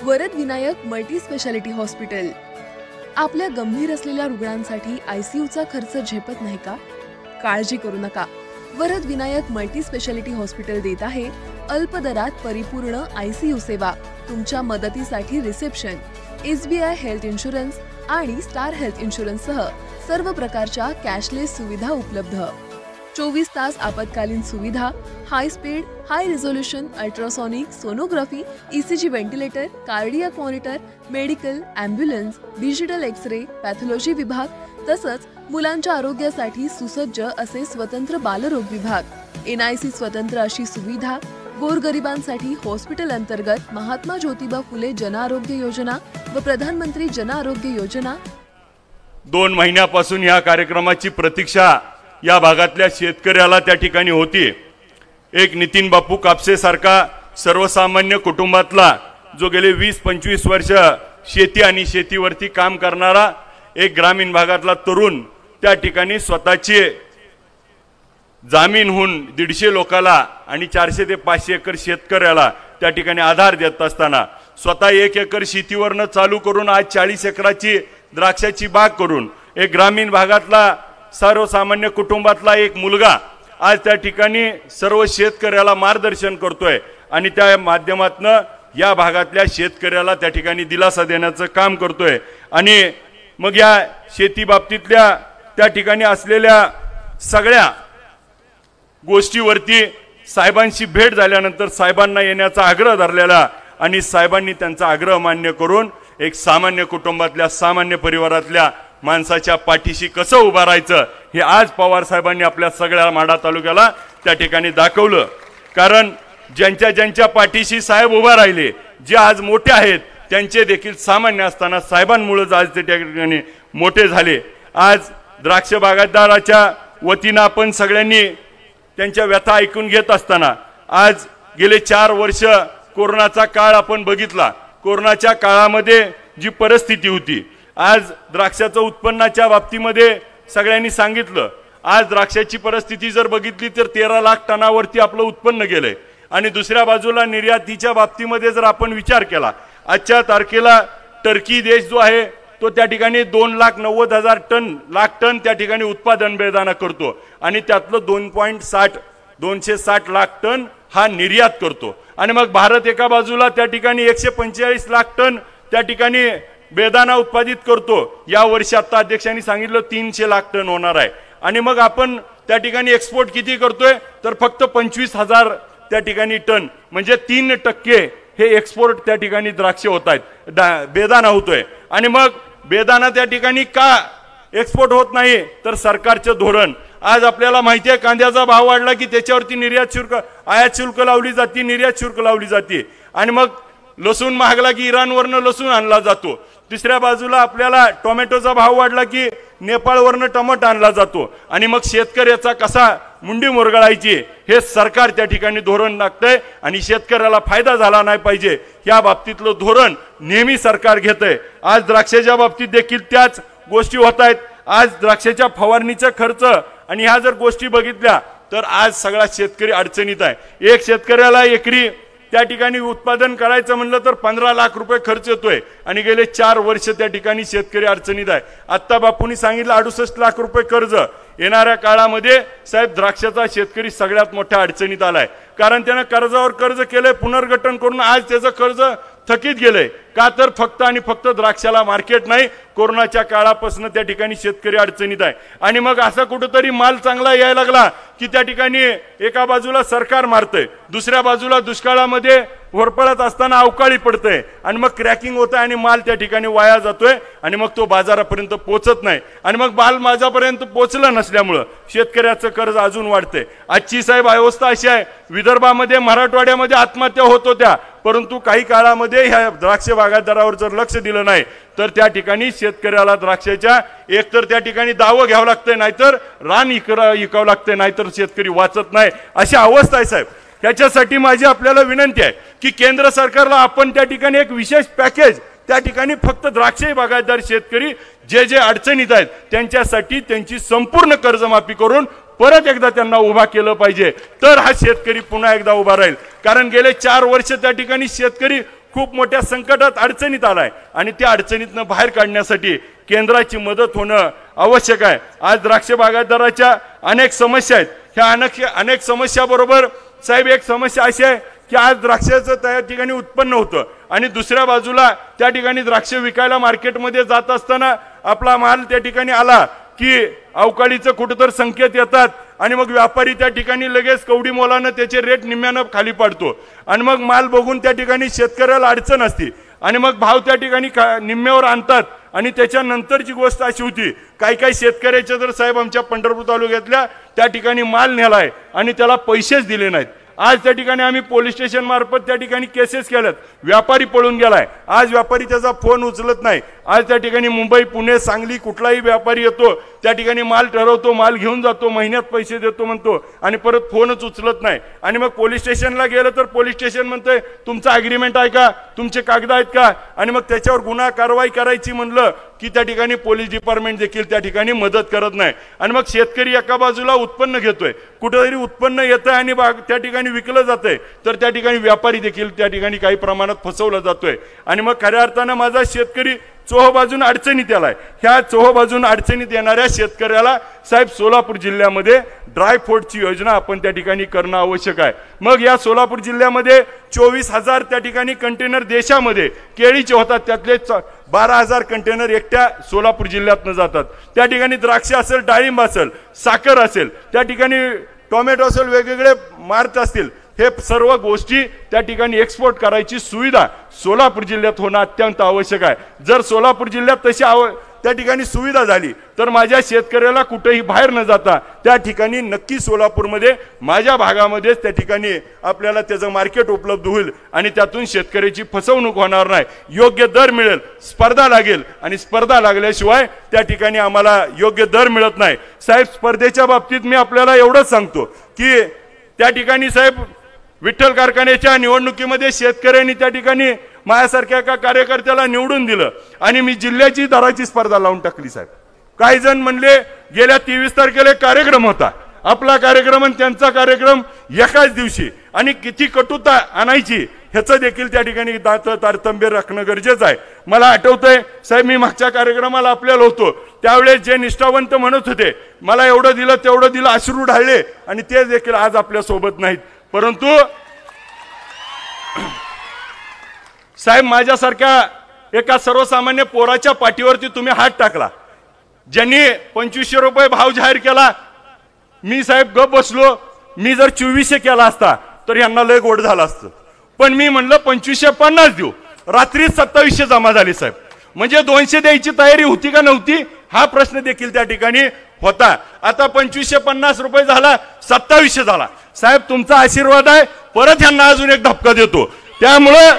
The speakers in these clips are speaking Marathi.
Varad Vinayak multi speciality hospital. आपल्या गंभीर असलेल्या रुग्णांसाठी आयसीयूचा खर्च झेपत नाही का? काळजी करू नका। Varad Vinayak multi speciality hospital देत आहे अल्प दरात परिपूर्ण आयसीयू सेवा। तुमच्या मदतीसाठी रिसेप्शन, SBI हेल्थ इन्शुरन्स आणि स्टार हेल्थ इन्शुरन्स सह सर्व प्रकारच्या कॅशलेस सुविधा उपलब्ध। 24 तास आपत्कालीन सुविधा, high speed, high resolution ultrasonic sonography, ECG ventilator, cardiac monitor, medical, ambulance, digital X ray, pathology विभाग, तसंच मुलांच्या आरोग्यासाठी सुसज्ज असे स्वतंत्र बालरोग विभाग, NIC स्वतंत्र अशी सुविधा, गोरगरिबांसाठी हॉस्पिटल अंतर्गत महात्मा ज्योतिबा फुले जन आरोग्य योजना व प्रधानमंत्री जन आरोग्य योजना। 2 महिन्यापासून या कार्यक्रमाची प्रतीक्षा या भागातल्या शेतकऱ्याला त्या ठिकाणी होती। एक नितीन बापू कापसे सारखा सर्वसामान्य कुटुंबातला जो गेले 20-25 वर्ष शेती आणि शेतीवरती काम करणारा एक ग्रामीण भागातला तरुण त्या ठिकाणी स्वतःची जमीनहून 150 लोकाला आणि 400 ते 500 एकर शेतकऱ्याला त्या ठिकाणी आधार देत असताना स्वतः 1 एकर शेतीवरनं चालू करून आज 40 एकराची द्राक्षाची बाग करून एक ग्रामीण भागातला सर्वसामान्य कुटुंबातला एक मुलगा आज त्या ठिकाणी सर्व शेतकऱ्याला मार्गदर्शन करतोय आणि त्या माध्यमातून या भागातल्या शेतकऱ्याला त्या ठिकाणी दिलासा देण्याचं काम करतोय। आणि मग या शेती बाबतीतल्या त्या ठिकाणी असलेल्या सगळ्या गोष्टीवरती साहेबांशी भेट झाल्यानंतर साहेबांना येण्याचा आग्रह धरलेला आणि साहेबांनी त्यांचा आग्रह मान्य करून एक सामान्य कुटुंबातल्या सामान्य परिवारातल्या माणसाच्या पाठीशी कसं उभा राहायचं हे आज पवार साहेबांनी आपल्या सगळ्या माढा तालुक्याला त्या ठिकाणी दाखवलं। कारण ज्यांच्या पाठीशी साहेब उभा राहिले, जे आज मोठे आहेत त्यांचे देखील सामान्य असताना साहेबांमुळे आज ते त्या ठिकाणी मोठे झाले। आज द्राक्ष बागायतदाराच्या वतीनं आपण सगळ्यांनी त्यांच्या व्यथा ऐकून घेत असताना आज गेले 4 वर्ष कोरोनाचा काळ आपण बघितला। कोरोनाच्या काळामध्ये जी परिस्थिती होती, आज द्राक्षाचं उत्पन्नाच्या बाबतीमध्ये सगळ्यांनी सांगितलं, आज द्राक्षाची परिस्थिती जर बघितली तर 13 लाख टनावरती आपलं उत्पन्न गेलंय। आणि दुसऱ्या बाजूला निर्यातीच्या बाबतीमध्ये जर आपण विचार केला, आजच्या तारखेला टर्की देश जो आहे तो त्या ठिकाणी 2,90,000 लाख टन त्या ठिकाणी उत्पादन बेदाना करतो आणि त्यातलं 260 लाख टन हा निर्यात करतो। आणि मग भारत एका बाजूला त्या ठिकाणी 145 लाख टन त्या ठिकाणी बेदाना उत्पादित करतो। या वर्षी आता अध्यक्षांनी सांगितलं 300 लाख टन होणार आहे। आणि मग आपण त्या ठिकाणी एक्सपोर्ट किती करतोय तर फक्त 25,000 त्या ठिकाणी टन, म्हणजे 3% हे एक्सपोर्ट त्या ठिकाणी द्राक्ष होत आहेत, बेदाना होतोय। आणि मग बेदाना त्या ठिकाणी का एक्सपोर्ट होत नाही तर सरकारचं धोरण। आज आपल्याला माहिती आहे कांद्याचा भाव वाढला की त्याच्यावरती निर्यात शुल्क, आयात शुल्क लावली जाते, निर्यात शुल्क लावली जाते। आणि मग लसूण महागला की इराणवरनं लसूण आणला जातो। तिसऱ्या बाजूला आपल्याला टोमॅटोचा भाव वाढला की नेपाळवरनं टमाटा आणला जातो। आणि मग शेतकऱ्याचा कसा मुंडी मुरगळायची हे सरकार त्या ठिकाणी धोरण टाकतंय आणि शेतकऱ्याला फायदा झाला नाही पाहिजे या बाबतीतलं धोरण नेहमी सरकार घेतंय। आज द्राक्षाच्या बाबतीत देखील त्याच गोष्टी होत आहेत। आज द्राक्षाच्या फवारणीचा खर्च आणि ह्या जर गोष्टी बघितल्या तर आज सगळा शेतकरी अडचणीत आहे। एक शेतकऱ्याला एकरी त्या ठिकाणी उत्पादन करायचं म्हणलं तर 15 लाख रुपये खर्च येतोय आणि गेले 4 वर्ष त्या ठिकाणी शेतकरी अडचणीत आहे। आत्ता बापूंनी सांगितलं 68 लाख रुपये कर्ज। येणाऱ्या काळामध्ये साहेब द्राक्षाचा शेतकरी सगळ्यात मोठ्या अडचणीत आलाय, कारण त्यानं कर्जावर कर्ज केलंय, पुनर्गठन करून आज त्याचं कर्ज थकीत गेलंय। का तर फक्त आणि फक्त द्राक्षाला मार्केट नाही। कोरोनाच्या काळापासून त्या ठिकाणी शेतकरी अडचणीत आहे। आणि मग असा कुठेतरी माल चांगला यायला लागला की त्या ठिकाणी एका बाजूला सरकार मारतंय, दुसऱ्या बाजूला दुष्काळामध्ये होरपळत असताना अवकाळी पडतंय आणि मग क्रॅकिंग होतंय आणि माल त्या ठिकाणी वाया जातोय आणि मग तो बाजारापर्यंत पोहोचत नाही। आणि मग माल माझ्यापर्यंत पोहोचलं नसल्यामुळं शेतकऱ्याचं कर्ज अजून वाढतंय। आजची साहेब अवस्था अशी आहे, विदर्भामध्ये मराठवाड्यामध्ये आत्महत्या होत होत्या, परंतु काही काळामध्ये ह्या द्राक्ष बागायतदारावर जर लक्ष दिलं नाही तर त्या ठिकाणी शेतकऱ्याला द्राक्षाच्या एकतर त्या ठिकाणी दावं घ्यावं लागतंय, नाहीतर रान इकावं लागतंय, नाहीतर शेतकरी वाचत नाही, अशी अवस्था आहे साहेब। त्याच्यासाठी माझी आपल्याला विनंती आहे की केंद्र सरकारला आपण त्या ठिकाणी एक विशेष पॅकेज त्या ठिकाणी फक्त द्राक्ष बागायतदार शेतकरी जे अडचणीत आहेत त्यांच्यासाठी त्यांची संपूर्ण कर्जमाफी करून परत एकदा त्यांना उभा केलं पाहिजे, तर हा शेतकरी पुन्हा एकदा उभा राहील। कारण गेले 4 वर्ष त्या ठिकाणी शेतकरी खूप मोठ्या संकटात अडचणीत आलाय आणि त्या अडचणीतनं बाहेर काढण्यासाठी केंद्राची मदत होणं आवश्यक आहे. आज द्राक्ष बागायतदाराच्या अनेक समस्या आहेत. ह्या अनेक समस्याबरोबर साहेब एक समस्या अशी आहे की आज द्राक्षाचं त्या ठिकाणी उत्पन्न होतं आणि दुसऱ्या बाजूला त्या ठिकाणी द्राक्ष विकायला मार्केटमध्ये जात असताना आपला माल त्या ठिकाणी आला की अवकाळीचं कुठंतर संकेत येतात आणि मग व्यापारी त्या ठिकाणी लगेच कवडी मोलानं त्याचे रेट निम्म्यानं खाली पाडतो आणि मग माल बघून त्या ठिकाणी शेतकऱ्याला अडचण असते आणि मग भाव त्या ठिकाणी निम्म्यावर आणतात. आणि त्याच्यानंतरची गोष्ट अशी होती काही शेतकऱ्याच्या जर साहेब आमच्या पंढरपूर तालुक्यातल्या त्या ठिकाणी माल नेलाय आणि त्याला पैसेच दिले नाहीत. आज त्या ठिकाणी आम्ही पोलीस स्टेशन मार्फत त्या ठिकाणी केसेस केल्यात. व्यापारी पळून गेलाय. आज व्यापारी त्याचा फोन उचलत नाही. आज त्या ठिकाणी मुंबई पुणे सांगली कुठलाही व्यापारी येतो त्या ठिकाणी माल ठरवतो, माल घेऊन जातो, महिन्यात पैसे देतो म्हणतो आणि परत फोनच उचलत नाही. आणि मग पोलीस स्टेशनला गेलं तर पोलीस स्टेशन म्हणतंय तुमचा अग्रीमेंट आहे का, तुमचे कागद आहेत का, आणि मग त्याच्यावर गुन्हा कारवाई करायची म्हणलं की त्या ठिकाणी पोलीस डिपार्टमेंट देखील त्या ठिकाणी मदत करत नाही. आणि मग शेतकरी एका बाजूला उत्पन्न घेतोय, कुठेतरी उत्पन्न येतंय आणि त्या ठिकाणी विकलं जातंय, तर त्या ठिकाणी व्यापारी देखील त्या ठिकाणी काही प्रमाणात फसवला जातोय. आणि मग खऱ्या अर्थानं माझा शेतकरी चोहोबाजून अडचणीत आलाय. ह्या चोहोबाजून अडचणीत येणाऱ्या शेतकऱ्याला साहेब सोलापूर जिल्ह्यामध्ये ड्रायफ्रूटची योजना आपण त्या ठिकाणी करणं आवश्यक आहे. मग या सोलापूर जिल्ह्यामध्ये 24,000 त्या ठिकाणी कंटेनर देशामध्ये केळीचे होतात, त्यातले 12,000 कंटेनर एकट्या सोलापूर जिल्ह्यातनं जातात. त्या ठिकाणी द्राक्ष असेल, डाळिंब असेल, साखर असेल, त्या ठिकाणी टोमॅटो असेल, वेगवेगळे मार्क असतील, हे सर्व गोष्टी त्या ठिकाणी एक्सपोर्ट करायची सुविधा सोलापूर जिल्ह्यात होणं अत्यंत आवश्यक आहे. जर सोलापूर जिल्ह्यात तशी त्या ठिकाणी सुविधा झाली तर माझ्या शेतकऱ्याला कुठेही बाहेर न जाता त्या ठिकाणी नक्की सोलापूरमध्ये माझ्या भागामध्येच त्या ठिकाणी आपल्याला त्याचं मार्केट उपलब्ध होईल आणि त्यातून शेतकऱ्याची फसवणूक होणार नाही. योग्य दर मिळेल, स्पर्धा लागेल आणि स्पर्धा लागल्याशिवाय त्या ठिकाणी आम्हाला योग्य दर मिळत नाही. साहेब स्पर्धेच्या बाबतीत मी आपल्याला एवढंच सांगतो की त्या ठिकाणी साहेब विठ्ठल कारखान्याच्या निवडणुकीमध्ये शेतकऱ्यांनी त्या ठिकाणी माझ्यासारख्या एका कार्यकर्त्याला निवडून दिलं आणि मी जिल्ह्याची दराची स्पर्धा लावून टाकली. साहेब काही जण म्हणले गेल्या 23 तारखेला कार्यक्रम होता, आपला कार्यक्रम आणि त्यांचा कार्यक्रम एकाच दिवशी, आणि किती कटुता आणायची ह्याचं देखील त्या ठिकाणी तारतम्य राखणं गरजेचं आहे. मला आठवतंय साहेब मी मागच्या कार्यक्रमाला आपल्याला होतो त्यावेळेस जे निष्ठावंत म्हणत होते मला एवढं दिलं तेवढं दिलं, अश्रू ढाळले, आणि ते देखील आज आपल्या सोबत नाहीत. परंतु साहेब माझ्यासारख्या एका सर्वसामान्य पोराच्या पाठीवरती तुम्ही हात टाकला, ज्यांनी 2500 रुपये भाव जाहीर केला. मी साहेब गप बसलो. मी जर 2400 केला असता तर यांना लय गोड झाला असतं, पण मी म्हणलं 2550 देऊ. रात्री 2700 जमा झाली. साहेब म्हणजे 200 द्यायची तयारी होती का नव्हती हा प्रश्न देखील त्या ठिकाणी होता. आता 2550 रुपये झाला, 2700 झाला. साहेब तुमचा आशीर्वाद आहे, परत यांना अजून एक धक्का देतो. त्यामुळं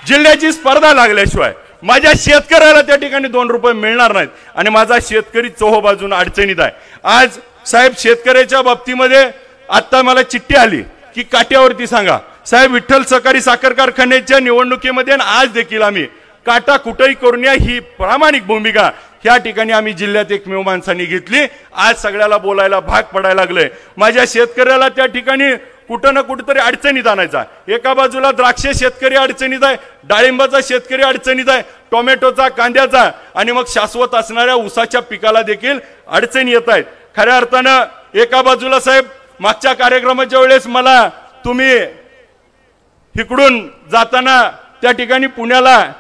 जिल्ह्याची स्पर्धा लागल्याशिवाय माझ्या शेतकऱ्याला त्या ठिकाणी 2 रुपये मिळणार नाहीत आणि माझा शेतकरी चोहोबाजून अडचणीत आहे. आज साहेब शेतकऱ्याच्या बाबतीमध्ये आता मला चिठ्ठी आली की काट्यावरती सांगा. साहेब विठ्ठल सहकारी साखर कारखान्याच्या निवडणुकीमध्ये आज देखील आम्ही काटा कुठेही करून या ही प्रामाणिक भूमिका ह्या ठिकाणी आम्ही जिल्ह्यात एकमेव माणसांनी घेतली. आज सगळ्याला बोलायला भाग पडायला लागलंय. माझ्या शेतकऱ्याला त्या ठिकाणी कुठं ना कुठंतरी अडचणीत आणायचा. एका बाजूला द्राक्ष शेतकरी अडचणीत आहे, डाळिंबाचा शेतकरी अडचणीत आहे, टोमॅटोचा, कांद्याचा, आणि मग शाश्वत असणाऱ्या ऊसाच्या पिकाला देखील अडचणी येत आहेत. खऱ्या अर्थानं एका बाजूला साहेब मागच्या कार्यक्रमाच्या वेळेस मला तुम्ही इकडून जाताना त्या ठिकाणी पुण्याला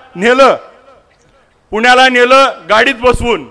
नेलं गाडीत बसवून,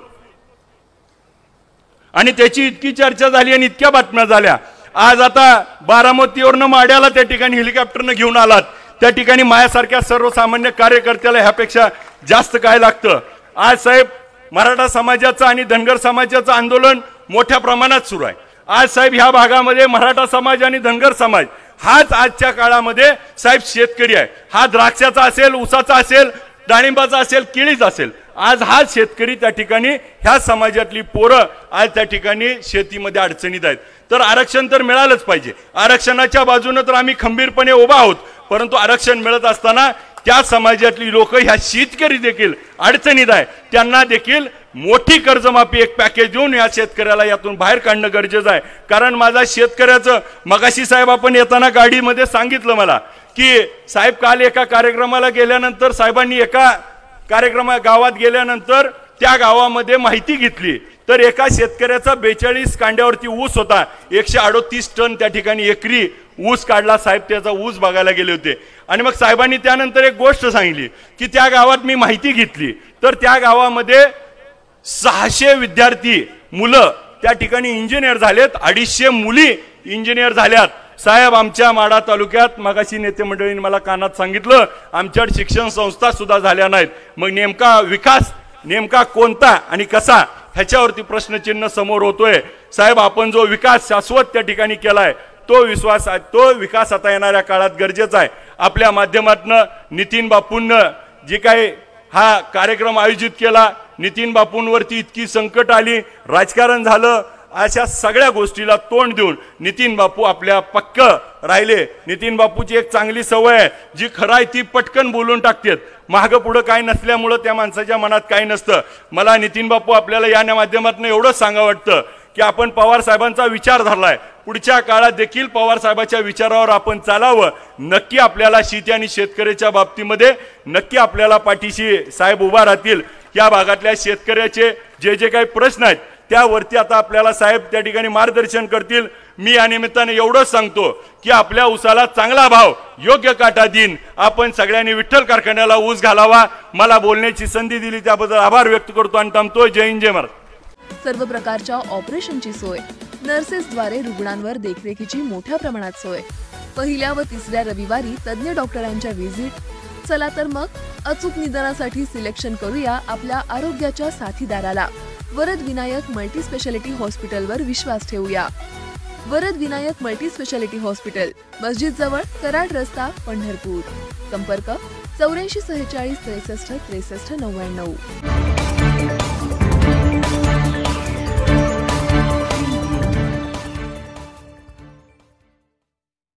आणि त्याची इतकी चर्चा झाली आणि इतक्या बातम्या झाल्या. आज आता बारामतीवरनं माड्याला त्या ठिकाणी हेलिकॉप्टरनं घेऊन आलात. त्या ठिकाणी माझ्यासारख्या सर्वसामान्य कार्यकर्त्याला ह्यापेक्षा जास्त काय लागतं. आज साहेब मराठा समाजाचं आणि धनगर समाजाचं आंदोलन मोठ्या प्रमाणात सुरू आहे. आज साहेब ह्या भागामध्ये मराठा समाज आणि धनगर समाज हाच आजच्या काळामध्ये साहेब शेतकरी आहे. हा द्राक्षाचा असेल, ऊसाचा असेल, डाळिंबाचा असेल, केळीचा असेल, आज हा शेतकरी त्या ठिकाणी ह्या समाजातली पोरं आज त्या ठिकाणी शेतीमध्ये अडचणीत आहेत. तर आरक्षण तर मिळालंच पाहिजे. आरक्षणाच्या बाजूने तर आम्ही खंबीरपणे उभा आहोत, परंतु आरक्षण मिळत असताना त्या समाजातली लोक ह्या शेतकरी देखील अडचणीत आहे. त्यांना देखील मोठी कर्जमाफी एक पॅकेज देऊन या शेतकऱ्याला यातून बाहेर काढणं गरजेचं आहे. कारण माझा शेतकऱ्याचं मगाशी साहेब आपण येताना गाडीमध्ये सांगितलं मला की साहेब काल एका कार्यक्रमाला गेल्यानंतर साहेबांनी एका गावात गेल्यानंतर त्या गावामध्ये माहिती घेतली तर एका शेतकऱ्याचा 42 कांड्यावरती ऊस होता, 138 टन त्या ठिकाणी एकरी ऊस काढला. साहेब त्याचा ऊस बघायला गेले होते आणि मग साहेबांनी त्यानंतर एक गोष्ट सांगितली की त्या गावात मी माहिती घेतली तर त्या गावामध्ये 600 विद्यार्थी मुलं त्या ठिकाणी इंजिनियर झालेत, 250 मुली इंजिनियर झाल्यात. साहेब आमच्या माढा तालुक्यात मगाशी नेते मंडळींनी मला कानात सांगितलं आमच्याकडे शिक्षण संस्था सुद्धा झाल्या नाहीत. मग नेमका विकास नेमका कोणता आणि कसा ह्याच्यावरती प्रश्नचिन्ह समोर होतोय. साहेब आपण जो विकास शाश्वत त्या ठिकाणी केलाय तो विकास आता येणाऱ्या काळात गरजेचा आहे. आपल्या माध्यमातून नितीन बापूंना जे काही हा कार्यक्रम आयोजित केला, नितीन बापूंवरती इतकी संकट आली, राजकारण झालं, अशा सगळ्या गोष्टीला तोंड देऊन नितीन बापू आपल्या पक्क राहिले. नितीन बापूची एक चांगली सवय आहे, जी खरं आहे ती पटकन बोलून टाकतात. मागं पुढं काय नसल्यामुळं त्या माणसाच्या मनात काही नसतं. मला नितीन बापू आपल्याला या माध्यमातून एवढंच सांगा वाटतं की आपण पवार साहेबांचा विचार धरलाय, पुढच्या काळात देखील पवार साहेबांच्या विचारावर आपण चालावं. नक्की आपल्याला शेती आणि शेतकऱ्याच्या बाबतीमध्ये नक्की आपल्याला पाठीशी साहेब उभा राहतील. या भागातल्या शेतकऱ्याचे जे काही प्रश्न आहेत त्यावरती आता आपल्याला साहेब त्या ठिकाणी मार्गदर्शन करतील. मी या निमित्ताने एवढंच सांगतो की आपल्या ऊसाला चांगला भाव योग्य काटा देईन. आपण सगळ्यांनी विठ्ठल कारखान्याला ऊस घालावा. मला बोलण्याची संधी दिली त्याबद्दल आभार व्यक्त करतो आणि थांबतो. जय हिंद, जय महाराष्ट्र. सर्व प्रकारच्या ऑपरेशनची सोय, नर्सेसद्वारे रुग्णांवर देखरेखीची मोठ्या प्रमाणात सोय, पहिल्या व तिसऱ्या रविवारी तज्ञ डॉक्टरांच्या व्हिजिट. चला तर मग अचूक निदानासाठी सिलेक्शन करूया आपल्या आरोग्याच्या साथीदाराला. वरद विनायक मल्टी स्पेशालिटी हॉस्पिटलवर विश्वास ठेवूया. Varad Vinayak multi speciality hospital, मस्जिद जवळ, कराड रस्ता, पंढरपूर. संपर्क 84 46 63 63 99.